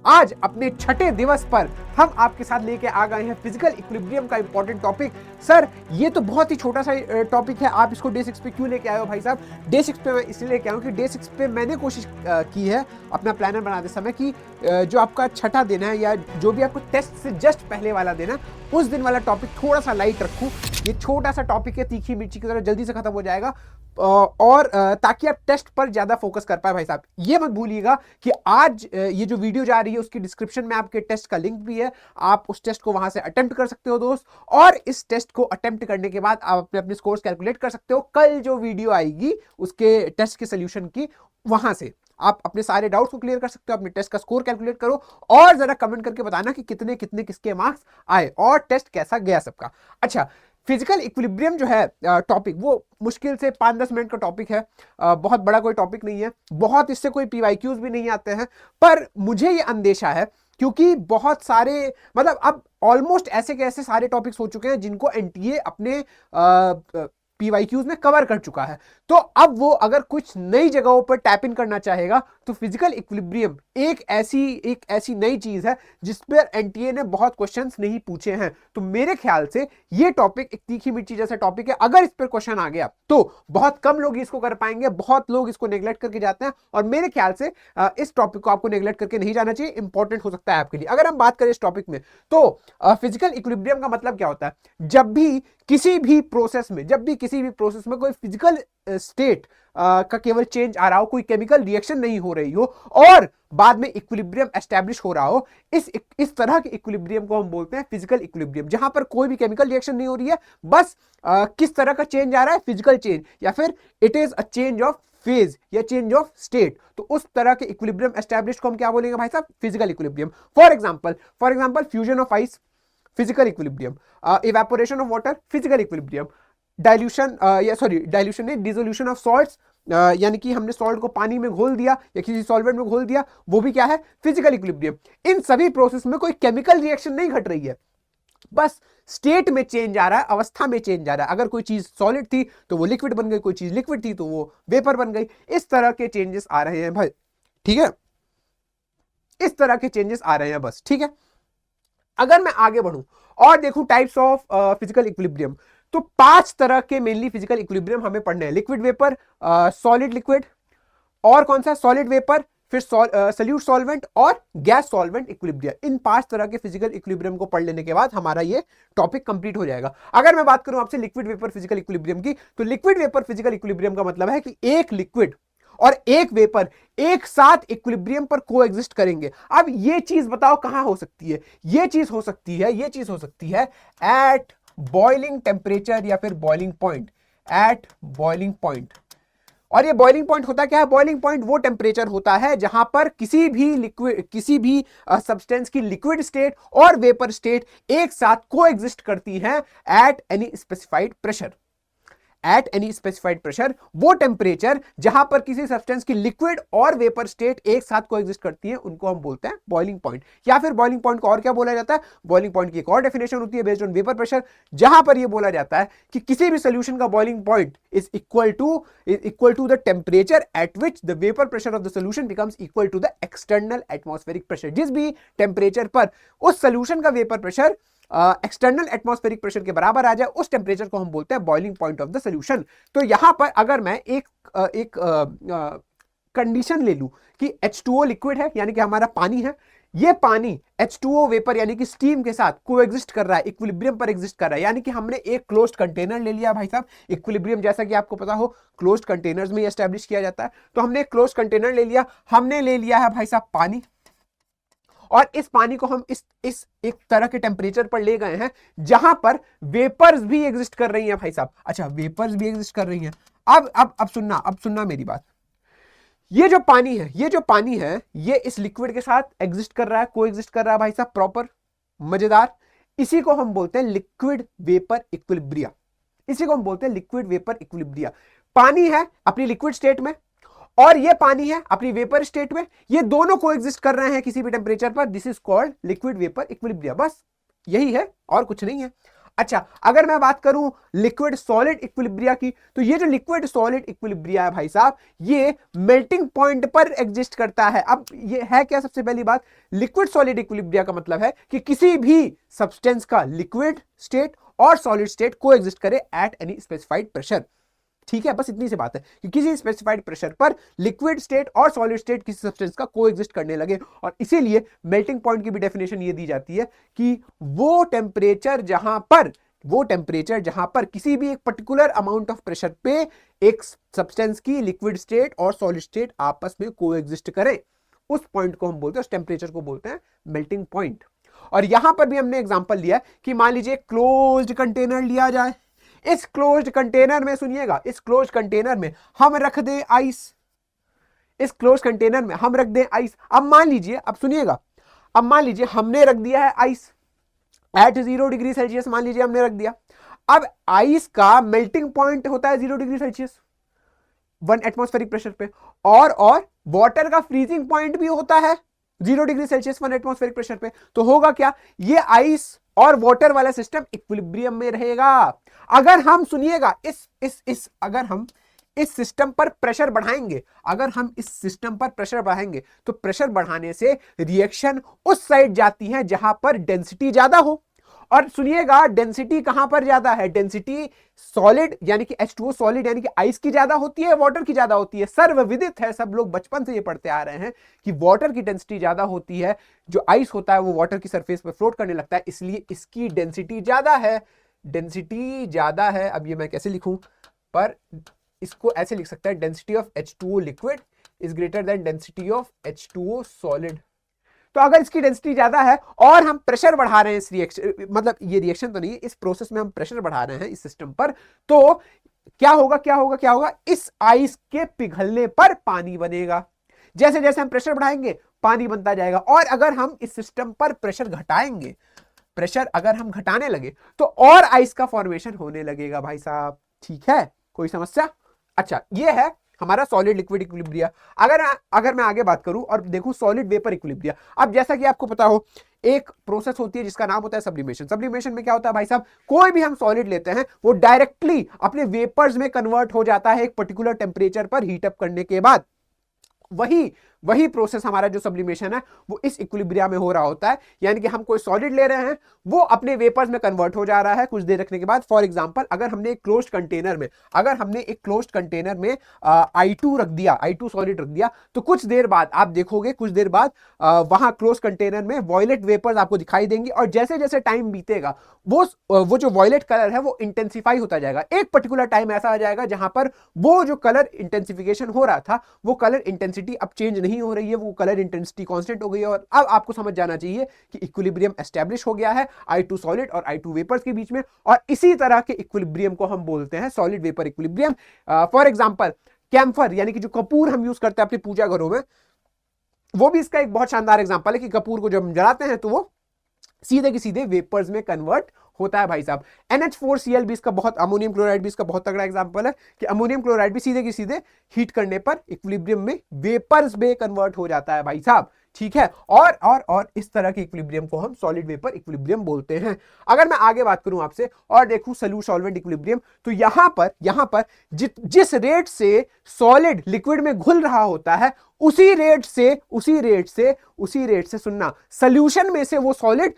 आज अपने छठे दिवस पर हम आपके साथ लेके आ गए हैं फिजिकल इक्विलिब्रियम का इंपॉर्टेंट टॉपिक। सर ये तो बहुत ही छोटा सा टॉपिक है, आप इसको डे 6 पे क्यों लेके आए हो भाई साहब? डे 6 पे मैं इसलिए लेके आया हूँ कि डे 6 पे मैंने कोशिश की है अपना प्लानर बनाते समय कि जो आपका छठा दिन है या जो भी आपको टेस्ट से जस्ट पहले वाला दिन है उस दिन वाला टॉपिक थोड़ा सा लाइट रखूँ। ये छोटा सा टॉपिक है, तीखी मिर्ची की तरह जल्दी से खत्म हो जाएगा और ताकि आप टेस्ट पर ज्यादा फोकस कर पाए। भाई साहब ये मत भूलिएगा कि आज ये जो वीडियो जा रही है उसकी डिस्क्रिप्शन में आपके टेस्ट का लिंक भी है, आप उस टेस्ट को वहां से अटेम्प्ट कर सकते हो दोस्त। और इस टेस्ट को अटेम्प्ट करने के बाद आप अपने स्कोर्स कैलकुलेट कर सकते हो। कल जो वीडियो आएगी उसके टेस्ट के सोल्यूशन की, वहां से आप अपने सारे डाउट्स को क्लियर कर सकते हो, अपने टेस्ट का स्कोर कैलकुलेट करो और जरा कमेंट करके बताना कि कितने कितने किसके मार्क्स आए और टेस्ट कैसा गया सबका। अच्छा, फिजिकल इक्विलिब्रियम जो है टॉपिक, वो मुश्किल से 5-10 मिनट का टॉपिक है, बहुत बड़ा कोई टॉपिक नहीं है, बहुत इससे कोई पीवाईक्यूज भी नहीं आते हैं। पर मुझे ये अंदेशा है क्योंकि बहुत सारे मतलब अब ऑलमोस्ट ऐसे के ऐसे सारे टॉपिक्स हो चुके हैं जिनको एनटीए अपने पीवाईक्यूज में कवर कर चुका है। तो अब वो अगर कुछ नई जगहों पर टैप इन करना चाहेगा तो फिजिकल इक्विलिब्रियम एक ऐसी नई चीज है जिस पर एनटीए ने बहुत क्वेश्चंस नहीं पूछे हैं। तो मेरे ख्याल से ये टॉपिक एक तीखी मिर्ची जैसा टॉपिक है। अगर इस पर क्वेश्चन आ गया तो बहुत कम लोग इसको कर पाएंगे, बहुत लोग इसको नेग्लेक्ट करके जाते हैं और मेरे ख्याल से इस टॉपिक को आपको नेग्लेक्ट करके नहीं जाना चाहिए, इंपॉर्टेंट हो सकता है आपके लिए। अगर हम बात करें इस टॉपिक में तो फिजिकल इक्विलिब्रियम का मतलब क्या होता है? जब भी किसी भी प्रोसेस में कोई फिजिकल स्टेट का केवल चेंज आ रहा हो, कोई केमिकल रिएक्शन नहीं हो रही हो और बाद में इक्विलिब्रियम एस्टैब्लिश हो रहा हो, इस तरह के इक्विलिब्रियम को हम बोलते हैं फिजिकल इक्विलिब्रियम। जहां पर कोई भी केमिकल रिएक्शन नहीं हो रही है, बस किस तरह का चेंज आ रहा है, फिजिकल चेंज, या फिर it is a change of phase या चेंज ऑफ स्टेट। तो उस तरह के इक्विलिब्रियम एस्टैब्लिश को हम क्या बोलेंगे भाई साहब? Physical equilibrium. For example fusion of ice, physical equilibrium. Evaporation of water, physical equilibrium. Dilution नहीं, डिसोल्यूशन ऑफ सॉल्ट्स, यानी कि हमने सॉल्ट को पानी में घोल दिया या किसी सॉल्वेंट में घोल दिया, वो भी क्या है? Physical equilibrium. इन सभी प्रोसेस में कोई केमिकल रिएक्शन नहीं घट रही है, बस स्टेट में चेंज आ रहा है, अवस्था में चेंज आ रहा है। अगर कोई चीज सॉलिड थी तो वो लिक्विड बन गई, कोई चीज लिक्विड थी तो वो वेपर बन गई। इस तरह के चेंजेस आ रहे हैं भाई, ठीक है? इस तरह के चेंजेस आ रहे हैं बस, ठीक है? अगर मैं आगे बढ़ूं और देखूं टाइप्स ऑफ फिजिकल इक्विलिब्रियम, तो 5 तरह के मेनली फिजिकल इक्विलिब्रियम हमें पढ़ने हैं। लिक्विड वेपर, सॉलिड लिक्विड, और कौन सा? सॉलिड वेपर, फिर सॉल्यूट सॉल्वेंट और गैस सॉल्वेंट इक्विलिब्रियम। इन 5 तरह के फिजिकल इक्विलिब्रियम को पढ़ लेने के बाद हमारा ये टॉपिक कंप्लीट हो जाएगा। अगर मैं बात करूं आपसे लिक्विड वेपर फिजिकल इक्विलिब्रियम की, तो लिक्विड वेपर फिजिकल इक्विलिब्रियम का मतलब है कि एक लिक्विड और एक वेपर एक साथ इक्विलिब्रियम पर कोएग्जिस्ट करेंगे। अब ये चीज बताओ कहां हो सकती है? ये चीज हो सकती है एट बॉइलिंग टेम्परेचर या फिर boiling point, at boiling point. और ये बॉइलिंग पॉइंट होता क्या है? बॉइलिंग पॉइंट वो टेम्परेचर होता है जहां पर किसी भी सब्सटेंस की लिक्विड स्टेट और वेपर स्टेट एक साथ कोएग्जिस्ट करती हैं at any specified pressure. At any specified pressure, वो टेम्परेचर जहां पर किसी सब्सटेंस की लिक्विड और वेपर स्टेट एक साथ कोएग्जिस्ट करती है, उनको हम बोलते हैं बॉइलिंग पॉइंट। या फिर बॉइलिंग पॉइंट को और क्या बोला जाता है? बॉइलिंग पॉइंट की एक और डेफिनेशन होती है बेस्ड ऑन वेपर प्रेशर, जहां पर यह बोला जाता है कि किसी भी सोल्यूशन का boiling point is equal to the temperature at which the vapour pressure of the solution becomes equal to the external atmospheric pressure. जिस भी टेम्परेचर पर उस सोल्यूशन का vapour pressure external atmospheric pressure के बराबर आ जाए, उस टेम्परेचर को हम बोलते हैं boiling point of the solution. तो यहां पर अगर मैं एक कंडीशन ले लूं कि H2O लिक्विड है, यानी कि हमारा पानी है, ये पानी H2O वेपर यानी कि स्टीम के साथ कोएग्जिस्ट कर रहा है, इक्विलिब्रियम पर एग्जिस्ट कर रहा है। यानी कि हमने एक क्लोज्ड कंटेनर ले लिया भाई साहब। इक्विलिब्रियम जैसा कि आपको पता हो क्लोज्ड कंटेनर्स में एस्टैब्लिश किया जाता है। तो हमने एक क्लोज्ड कंटेनर ले लिया, हमने ले लिया है भाई साहब पानी, और इस पानी को हम इस एक तरह के टेम्परेचर पर ले गए हैं जहां पर वेपर्स भी एग्जिस्ट कर रही हैं भाई साहब। अच्छा, वेपर्स भी एग्जिस्ट कर रही हैं। अब सुनना मेरी बात। ये जो पानी है ये इस लिक्विड के साथ एग्जिस्ट कर रहा है, कोएग्जिस्ट कर रहा है भाई साहब, प्रॉपर, मजेदार। इसी को हम बोलते हैं लिक्विड वेपर इक्विलिब्रिया। पानी है अपनी लिक्विड स्टेट में और ये पानी है अपनी वेपर स्टेट में, ये दोनों कोएग्जिस्ट कर रहे हैं किसी भी टेम्परेचर पर। This is called liquid vapour equilibrium. बस यही है और कुछ नहीं है। अच्छा, अगर मैं बात करूं लिक्विड सॉलिड इक्विलिब्रिया की, तो ये जो लिक्विड सॉलिड इक्विलिब्रिया है भाई साहब, ये मेल्टिंग पॉइंट पर एग्जिस्ट करता है। अब ये है क्या, सबसे पहली बात, लिक्विड सॉलिड इक्विलिब्रिया का मतलब है कि किसी भी सब्सटेंस का लिक्विड स्टेट और सॉलिड स्टेट को एग्जिस्ट करे एट एनी स्पेसिफाइड प्रेशर। ठीक है, बस इतनी सी बात है कि किसी स्पेसिफाइड प्रेशर पर लिक्विड स्टेट और सॉलिड स्टेट किसी सब्सटेंस का कोएग्जिस्ट करने लगे। और इसीलिए मेल्टिंग पॉइंट की भी डेफिनेशन ये दी जाती है कि वो टेम्परेचर जहां पर किसी भी एक पर्टिकुलर अमाउंट ऑफ प्रेशर पे एक सब्सटेंस की लिक्विड स्टेट और सॉलिड स्टेट आपस में कोएग्जिस्ट करें, उस पॉइंट को हम बोलते हैं, उस टेम्परेचर को बोलते हैं मेल्टिंग पॉइंट। और यहां पर भी हमने एग्जांपल लिया कि मान लीजिए क्लोज्ड कंटेनर लिया जाए। इस क्लोज्ड कंटेनर में, सुनिएगा, इस क्लोज्ड कंटेनर में हम रख दें आइस। इस क्लोज्ड कंटेनर में हम रख दें आइस। अब मान लीजिए, अब सुनिएगा, अब मान लीजिए हमने रख दिया है आइस एट 0 डिग्री सेल्सियस, मान लीजिए हमने रख दिया। अब आइस का मेल्टिंग पॉइंट होता है 0 डिग्री सेल्सियस 1 एटमॉस्फेरिक प्रेशर पे, और वाटर का फ्रीजिंग पॉइंट भी होता है 0 डिग्री सेल्सियस 1 एटमॉस्फेरिक प्रेशर पे। तो होगा क्या, ये आइस और वाटर वाला सिस्टम इक्विलिब्रियम में रहेगा। अगर हम, सुनिएगा, अगर हम इस सिस्टम पर प्रेशर बढ़ाएंगे, तो प्रेशर बढ़ाने से रिएक्शन उस साइड जाती है जहां पर डेंसिटी ज्यादा हो। और सुनिएगा, डेंसिटी कहां पर ज्यादा है, डेंसिटी सॉलिड यानी कि H2O सॉलिड यानी कि आइस की ज्यादा होती है, वाटर की ज्यादा होती है। सर्वविदित है, सब लोग बचपन से ये पढ़ते आ रहे हैं कि वाटर की डेंसिटी ज्यादा होती है, जो आइस होता है वो वाटर की सरफेस पर फ्लोट करने लगता है, इसलिए इसकी डेंसिटी ज्यादा है। अब ये मैं कैसे लिखूं, पर इसको ऐसे लिख सकता है, density of H2O liquid is greater than density of H2O solid. तो अगर इसकी डेंसिटी ज्यादा है और हम प्रेशर बढ़ा रहे हैं इस रिएक्शन, मतलब ये रिएक्शन तो नहीं है, इस प्रोसेस में हम प्रेशर बढ़ा रहे हैं इस सिस्टम पर, तो क्या होगा, इस आइस के पिघलने पर पानी बनेगा। जैसे जैसे हम प्रेशर बढ़ाएंगे पानी बनता जाएगा। और अगर हम इस सिस्टम पर प्रेशर घटाएंगे, अगर हम घटाने लगे, तो और आइस का फॉर्मेशन होने लगेगा भाई साहब। ठीक है, कोई समस्या? अच्छा, ये है हमारा सॉलिड लिक्विड इक्विलिब्रिया। अगर मैं आगे बात करूं और देखूं सॉलिड वेपर इक्विलिब्रिया। अब जैसा कि आपको पता हो, एक प्रोसेस होती है जिसका नाम होता है सब्लिमेशन। सब्लिमेशन में क्या होता है भाई साहब, कोई भी हम सॉलिड लेते हैं वो डायरेक्टली अपने वेपर्स में कन्वर्ट हो जाता है एक पर्टिकुलर टेम्परेचर पर हीट अप करने के बाद। वही प्रोसेस हमारा जो सब्लिमेशन है वो इस इक्विलिब्रिया में हो रहा होता है। यानी कि हम कोई सॉलिड ले रहे हैं, वो अपने वेपर्स में कन्वर्ट हो जा रहा है कुछ देर रखने के बाद। फॉर एग्जांपल, अगर हमने एक क्लोज्ड कंटेनर में I2 रख दिया, I2 सॉलिड रख दिया, तो कुछ देर बाद आप देखोगे, वहां क्लोज्ड कंटेनर में वॉयलेट वेपर्स आपको दिखाई देंगी। और जैसे जैसे टाइम बीतेगा, वो जो वॉयलेट कलर है वो इंटेंसिफाई होता जाएगा। एक पर्टिकुलर टाइम ऐसा आ जाएगा जहां पर वो जो कलर इंटेंसिफिकेशन हो रहा था, वो कलर इंटेंसिटी अब चेंज नहीं हो रही है, वो कलर इंटेंसिटी कांस्टेंट हो गई है। और अब आपको समझ जाना चाहिए कि इक्विलिब्रियम एस्टैब्लिश हो गया है I2 सॉलिड और I2 वेपर्स के बीच में। और इसी तरह के इक्विलिब्रियम को हम बोलते हैं solid vapour equilibrium. For example, camphor यानी कि जो कपूर हम यूज करते हैं अपने पूजा घरों में, वो भी इसका एक बहुत शानदार एग्जांपल है कि कपूर को जब हम जलाते हैं तो वो सीधे के सीधे वेपर्स में कन्वर्ट होता है भाई साहब। NH4Cl भी इसका बहुत, अमोनियम क्लोराइड भी इसका बहुत तगड़ा एग्जांपल है कि अमोनियम क्लोराइड भी सीधे के सीधे हीट करने पर इक्विलिब्रियम में वेपर्स में कन्वर्ट हो जाता है भाई साहब। ठीक है, और इस तरह के इक्विलिब्रियम को हम सॉलिड वेपर इक्विलिब्रियम बोलते हैं। अगर मैं आगे बात करूं आपसे और देखूं सॉल्यूट सॉल्वेंट इक्विलिब्रियम, तो यहां पर जिस रेट से सॉलिड लिक्विड में घुल रहा होता है, उसी रेट से सुनना, सॉल्यूशन में से वो सॉलिड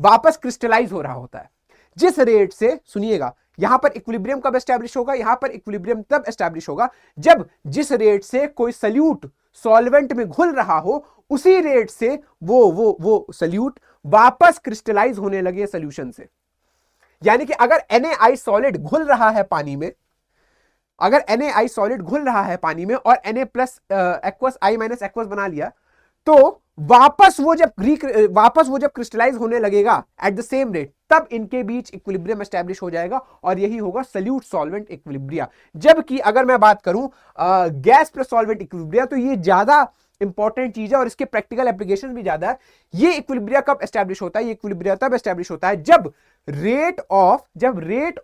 वापस क्रिस्टलाइज हो रहा होता है। जिस रेट से, सुनिएगा, यहां पर इक्विलिब्रियम कब एस्टैब्लिश होगा, यहां पर इक्विलिब्रियम तब एस्टैब्लिश होगा जब जिस रेट से कोई सॉल्यूट सॉल्वेंट में घुल रहा हो, उसी रेट से वो सॉल्यूट वापस क्रिस्टलाइज होने लगे सॉल्यूशन से। यानी कि अगर NaI सॉलिड घुल रहा है पानी में, और Na plus aqueous I minus aqueous बना लिया, तो वापस वो जब क्रिस्टलाइज होने लगेगा एट द सेम रेट, तब इनके बीच इक्विलिब्रियम एस्टैब्लिश हो जाएगा और यही होगा सॉल्यूट सॉल्वेंट इक्विलिब्रिया। जबकि अगर मैं बात करूं गैस प्लस सॉल्वेंट इक्विलिब्रिया, तो ये ज्यादा इंपॉर्टेंट चीज है और इसके प्रैक्टिकल एप्लीकेशन भी ज्यादा है। ये इक्विलिब्रिया कब एस्टैब्लिश होता है, ये इक्विलिब्रिया तब एस्टैब्लिश होता है जब rate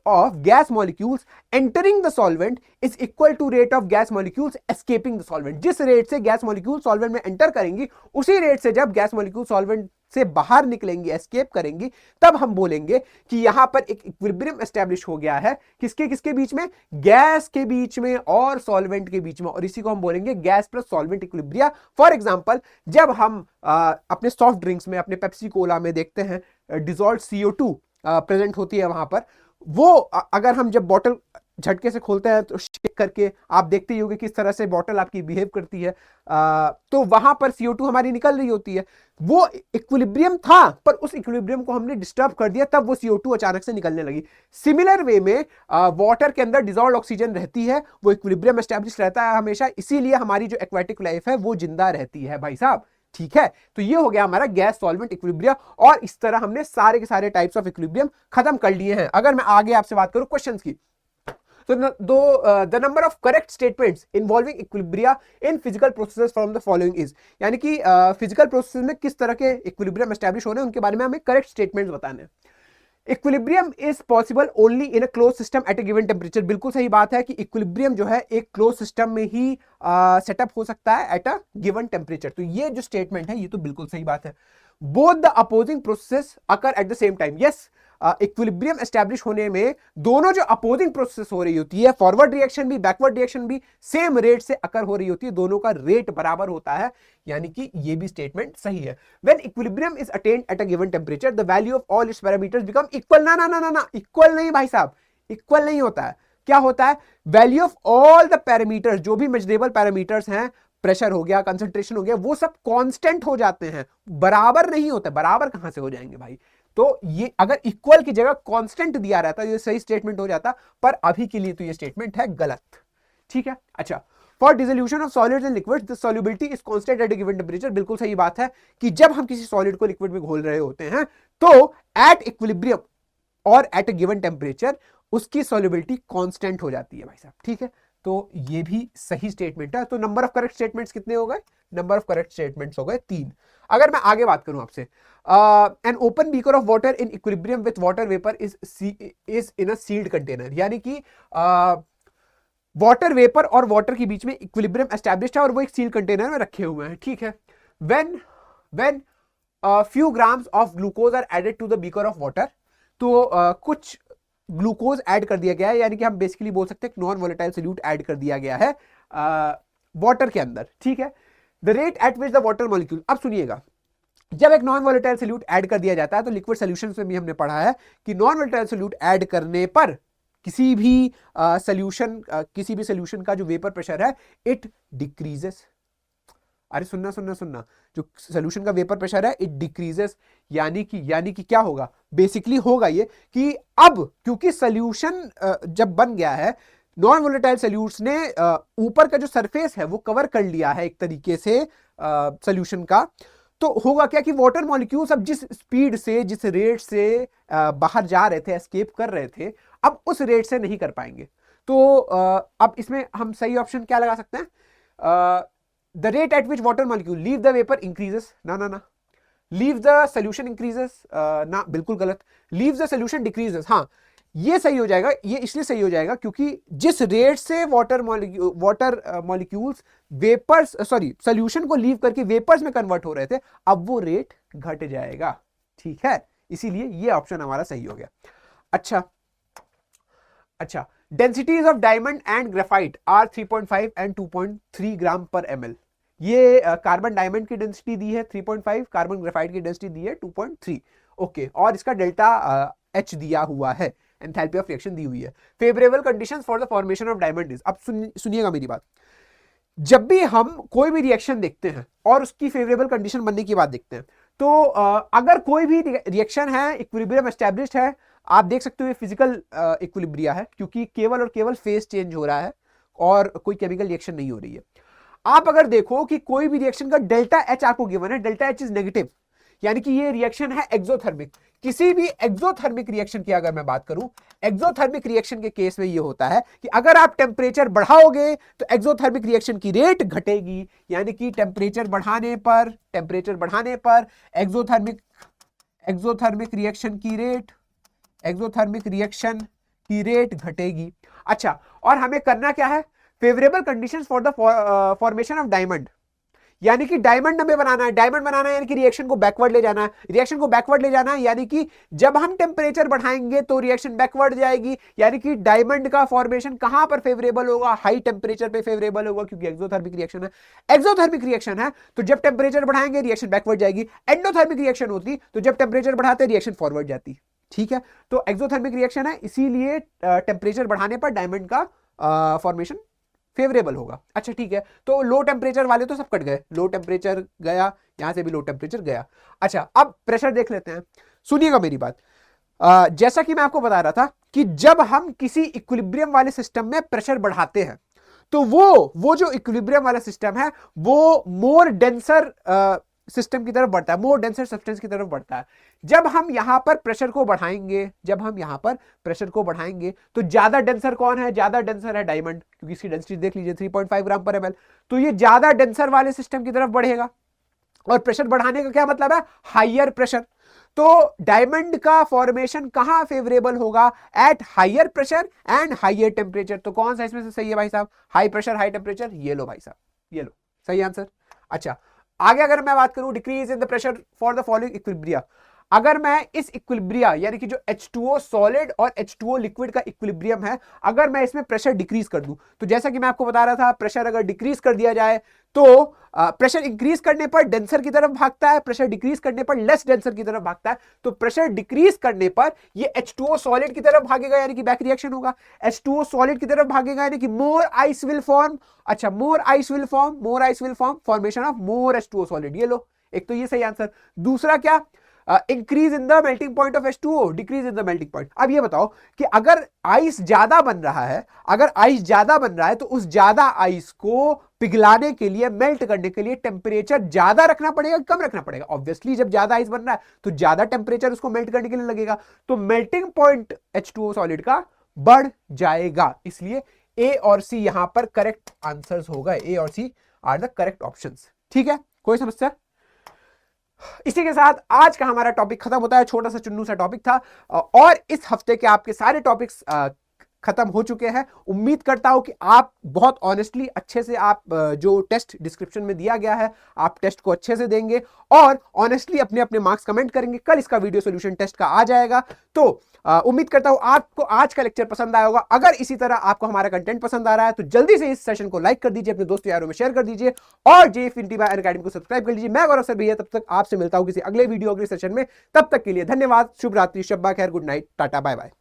of gas molecules entering the solvent is equal to rate of gas molecules escaping the solvent. जिस रेट से गैस मॉलिक्यूल सॉल्वेंट में एंटर करेंगी, उसी रेट से जब गैस मॉलिक्यूल सॉल्वेंट से बाहर निकलेंगी, एस्केप करेंगी, तब हम बोलेंगे कि यहां पर एक इक्विलिब्रियम एस्टेब्लिश हो गया है। किसके किसके बीच में? गैस के बीच में और सॉल्वेंट के बीच में, और इसी को हम बोलेंगे gas plus solvent equilibria. For example, जब हम अपने सॉफ्ट ड्रिंक्स में, अपने पेप्सी कोला में देखते हैं डिसॉल्व्ड CO2 प्रेजेंट होती है वहां पर, वो अगर हम जब बॉटल झटके से खोलते हैं तो शेक करके आप देखते ही होंगे किस तरह से बॉटल आपकी बिहेव करती है, तो वहां पर CO2 हमारी निकल रही होती है। वो इक्विलिब्रियम था, पर उस इक्विलिब्रियम को हमने डिस्टर्ब कर दिया, तब वो CO2 अचानक से निकलने लगी। सिमिलर वे में वाटर के अंदर डिसॉल्व्ड ऑक्सीजन रहती है, वो इक्विलिब्रियम एस्टैब्लिश रहता है हमेशा, इसीलिए हमारी जो एक्वेटिक लाइफ है वो जिंदा रहती है भाई साहब। ठीक है, तो ये हो गया हमारा गैस सॉल्वेंट इक्विलिब्रिया, और इस तरह हमने सारे के सारे टाइप्स ऑफ इक्विलिब्रियम खत्म कर लिए हैं। अगर मैं आगे आपसे बात करूं क्वेश्चंस की, तो the number of correct statements involving equilibria in physical processes from the following is, यानी कि फिजिकल प्रोसेस में किस तरह के इक्विलिब्रियम एस्टैब्लिश हो रहे हैं उनके बारे में हमें करेक्ट स्टेटमेंट्स बताने हैं। Equilibrium is possible only in a close system at a given temperature. बिल्कुल सही बात है कि इक्विलिब्रियम जो है एक क्लोज सिस्टम में ही सेटअप हो सकता है एट अ गिवन टेम्परेचर। तो ये जो स्टेटमेंट है ये तो बिल्कुल सही बात है। Both the opposing process occur at the same time. Yes, equilibrium establish होने में दोनों जो अपोजिंग प्रोसेस हो रही होती है, फॉरवर्ड रिएक्शन भी बैकवर्ड रिएक्शन भी सेम रेट से अकर हो रही होती है, दोनों का रेट बराबर होता है, यानी कि ये भी स्टेटमेंट सही है। When equilibrium is attend at a given temperature the value of all it's parameters become equal. ना ना ना ना ना, इक्वल नहीं भाई साहब, इक्वल नहीं होता है। क्या होता है? Value of all the parameters, जो भी मेजरेबल पैरामीटर्स हैं, प्रेशर हो गया, कंसंट्रेशन हो गया, वो सब कांस्टेंट हो जाते हैं, बराबर नहीं होते। बराबर कहां से हो जाएंगे भाई? तो ये अगर इक्वल की जगह कांस्टेंट दिया रहता ये सही स्टेटमेंट हो जाता, पर अभी के लिए तो ये स्टेटमेंट है गलत। ठीक है, अच्छा। For dissolution of solids and liquids the solubility is constant at a given temperature. बिल्कुल सही बात है कि जब हम किसी सॉलिड को लिक्विड में घोल रहे होते हैं तो एट इक्विलिब्रियम और एट अ गिवन टेंपरेचर उसकी सॉल्युबिलिटी कांस्टेंट हो जाती है भाई साहब। ठीक है, तो ये भी सही स्टेटमेंट है। तो नंबर ऑफ करेक्ट स्टेटमेंट्स कितने हो गए? नंबर ऑफ करेक्ट स्टेटमेंट्स हो गए 3। अगर मैं आगे बात करूं आपसे, an open beaker of water in equilibrium with water vapour is in a sealed container, यानी कि वाटर वेपर और वाटर के बीच में इक्विलिब्रियम एस्टैब्लिश्ड है और वो एक सील कंटेनर में रखे हुए हैं। ठीक है, when few grams of glucose are added to the beaker of water, तो कुछ ग्लूकोज ऐड कर दिया गया है, यानी कि हम बेसिकली बोल सकते हैं नॉन वोलेटाइल सोल्यूट ऐड कर दिया गया है वाटर के अंदर। ठीक है, the rate at which the water molecule, अब सुनिएगा, जब एक नॉन वोलेटाइल सोल्यूट ऐड कर दिया जाता है तो लिक्विड सॉल्यूशन में भी हमने पढ़ा है कि नॉन वोलेटाइल सोल्यूट ऐड करने पर किसी भी सॉल्यूशन का जो वेपर प्रेशर है इट डिक्रीजेस। अरे सुनना सुनना सुनना, जो सॉल्यूशन का वेपर प्रेशर है इट डिक्रीजेस, यानी कि क्या होगा? बेसिकली होगा ये कि अब क्योंकि सॉल्यूशन जब बन गया है, नॉन वोलेटाइल सॉल्यूट्स ने ऊपर का जो सरफेस है वो कवर कर लिया है एक तरीके से सॉल्यूशन का, तो होगा क्या कि वाटर मॉलिक्यूल्स अब जिस स्पीड से, जिस रेट से बाहर जा रहे थे, एस्केप कर रहे थे, अब उस रेट से नहीं कर पाएंगे। तो अब इसमें हम सही ऑप्शन क्या लगा सकते हैं? The rate at which water molecule leave the vapour increases, ना ना ना, लीव द सोल्यूशन इंक्रीजेस, ना बिल्कुल गलत, लीव द सोल्यूशन डिक्रीजेस, हाँ ये सही हो जाएगा। ये इसलिए सही हो जाएगा क्योंकि जिस रेट से water molecules vapours, sorry, solution को लीव करके वेपर्स में कन्वर्ट हो रहे थे, अब वो रेट घट जाएगा। ठीक है, इसीलिए ये ऑप्शन हमारा सही हो गया। अच्छा, densities of diamond and graphite are 3.5 and 2.3 gram per ml। ये कार्बन डायमंड की डेंसिटी दी है 3.5, कार्बन ग्रेफाइट की डेंसिटी दी है 2.3। ओके, और इसका डेल्टा H दिया हुआ है, एंथैल्पी ऑफ रिएक्शन दी हुई है। Favourable conditions for the formation of diamond is, अब सुनिएगा मेरी बात, जब भी हम कोई भी रिएक्शन देखते हैं और उसकी फेवरेबल कंडीशन बनने की बात देखते हैं, तो अगर कोई भी रिएक्शन है, इक्विलिब्रियम एस्टैब्लिश्ड है, आप देख सकते हो ये फिजिकल इक्विलिब्रिया है क्योंकि केवल और केवल फेज चेंज हो रहा है और कोई केमिकल रिएक्शन नहीं हो रही है। आप अगर देखो कि कोई भी रिएक्शन का डेल्टा H आपको गिवन है, डेल्टा H इज नेगेटिव, यानी कि ये रिएक्शन है एक्सोथर्मिक। किसी भी एक्सोथर्मिक रिएक्शन की अगर मैं बात करूं, एक्सोथर्मिक रिएक्शन के केस में ये होता है कि अगर आप टेम्परेचर बढ़ाओगे तो एक्सोथर्मिक रिएक्शन की रेट घटेगी, यानी कि टेम्परेचर बढ़ाने पर एक्सोथर्मिक रिएक्शन की रेट घटेगी। अच्छा, और हमें करना क्या है? Favourable conditions for the formation of diamond, यानी कि डायमंड हमें बनाना है, डायमंड बनाना है यानी कि रिएक्शन को बैकवर्ड ले जाना है, रिएक्शन को बैकवर्ड ले जाना है यानी कि जब हम टेम्परेचर बढ़ाएंगे तो रिएक्शन बैकवर्ड जाएगी, यानी कि डायमंड का फॉर्मेशन कहां पर फेवरेबल होगा, हाई टेम्परेचर पे फेवरेबल होगा, क्योंकि एक्सोथर्मिक रिएक्शन है। एक्सोथर्मिक रिएक्शन है तो जब टेम्परेचर बढ़ाएंगे रिएक्शन बैकवर्ड जाएगी। एंडोथर्मिक रिएक्शन होती तो जब टेम्परेचर बढ़ाते रिएक्शन फॉरवर्ड जाती। ठीक है, तो एक्सोथर्मिक रिएक्शन है, इसीलिए टेम्परेचर बढ़ाने पर डायमंड का फॉर्मेशन फेवरेबल होगा। अच्छा ठीक है, तो लो टेम्परेचर वाले तो सब कट गए, लो टेम्परेचर गया, यहां से भी लो टेम्परेचर गया। अच्छा अब प्रेशर देख लेते हैं, सुनिएगा मेरी बात। जैसा कि मैं आपको बता रहा था कि जब हम किसी इक्विलिब्रियम वाले सिस्टम में प्रेशर बढ़ाते हैं तो वो जो इक्विलिब्रियम वाला सिस्टम है वो मोर डेंसर सिस्टम की तरफ बढ़ता है, मोर डेंसर सब्सटेंस की तरफ बढ़ता है। जब हम यहां पर प्रेशर को बढ़ाएंगे, जब हम यहां पर प्रेशर को बढ़ाएंगे तो ज्यादा डेंसर कौन है, ज्यादा डेंसर है डायमंड, क्योंकि इसकी डेंसिटी देख लीजिए 3.5 ग्राम पर ml, तो ये ज्यादा डेंसर वाले सिस्टम की तरफ बढ़ेगा। और प्रेशर बढ़ाने का क्या मतलब है, हाइयर प्रेशर। तो डायमंड का फॉर्मेशन कहां फेवरेबल होगा, at higher pressure and higher temperature. तो कौन सा इसमें से सही है भाई साहब, हाई प्रेशर हाई टेम्परेचर, ये लो भाई साहब, ये लो सही आंसर। अच्छा आगे अगर मैं बात करूं decrease in the pressure for the following equilibria, अगर मैं इस इक्विलिब्रिया यानी कि जो H2O सॉलिड और H2O लिक्विड का इक्विलिब्रियम है, अगर मैं इसमें प्रेशर डिक्रीज कर दूं, तो जैसा कि मैं आपको बता रहा था प्रेशर अगर डिक्रीज कर दिया जाए तो प्रेशर इंक्रीज करने पर डेंसर की तरफ भागता है, प्रेशर डिक्रीज करने पर लेस डेंसर की तरफ भागता है। तो प्रेशर डिक्रीज करने पर ये H2O सॉलिड की तरफ भागेगा यानी कि बैक रिएक्शन होगा, H2O सॉलिड की तरफ भागेगा यानी कि मोर आइस विल फॉर्म। अच्छा more ice will form, more ice will form, formation of more H2O solid, ये लो एक तो ये सही आंसर। दूसरा क्या, increase in the melting point of H2O, decrease in the melting point. अब ये बताओ कि अगर आइस ज्यादा बन रहा है, अगर आइस ज्यादा बन रहा है तो उस ज्यादा आइस को पिघलाने के लिए, मेल्ट करने के लिए टेम्परेचर ज्यादा रखना पड़ेगा, कम रखना पड़ेगा। ऑब्वियसली जब ज्यादा आइस बन रहा है तो ज्यादा टेम्परेचर उसको मेल्ट करने के लिए लगेगा, तो मेल्टिंग पॉइंट H2O सॉलिड का बढ़ जाएगा। इसलिए ए और सी यहां पर करेक्ट आंसर्स होगा, ए और C are the correct options. ठीक है, कोई समस्या? इसी के साथ आज का हमारा टॉपिक खत्म होता है, छोटा सा चुन्नू सा टॉपिक था और इस हफ्ते के आपके सारे टॉपिक्स खत्म हो चुके हैं। उम्मीद करता हूं कि आप बहुत ऑनेस्टली अच्छे से आप जो टेस्ट डिस्क्रिप्शन में दिया गया है आप टेस्ट को अच्छे से देंगे और ऑनेस्टली अपने अपने मार्क्स कमेंट करेंगे। कल इसका वीडियो सॉल्यूशन टेस्ट का आ जाएगा, तो उम्मीद करता हूं आपको आज का लेक्चर पसंद आया होगा। अगर इसी तरह आपको हमारा कंटेंट पसंद आ रहा है तो जल्दी से इस सेशन को लाइक कर दीजिए, अपने दोस्तों यारों में शेयर कर दीजिए और जे इन्फिनिटी बाय अनअकैडमी को सब्सक्राइब कर लीजिए। मैं गौरव सर भैया तब तक आपसे मिलता हूं किसी अगले वीडियो अगले सेशन में, तब तक के लिए धन्यवाद, शुभ रात्रि, शब्बा खैर, good night, tata bye bye.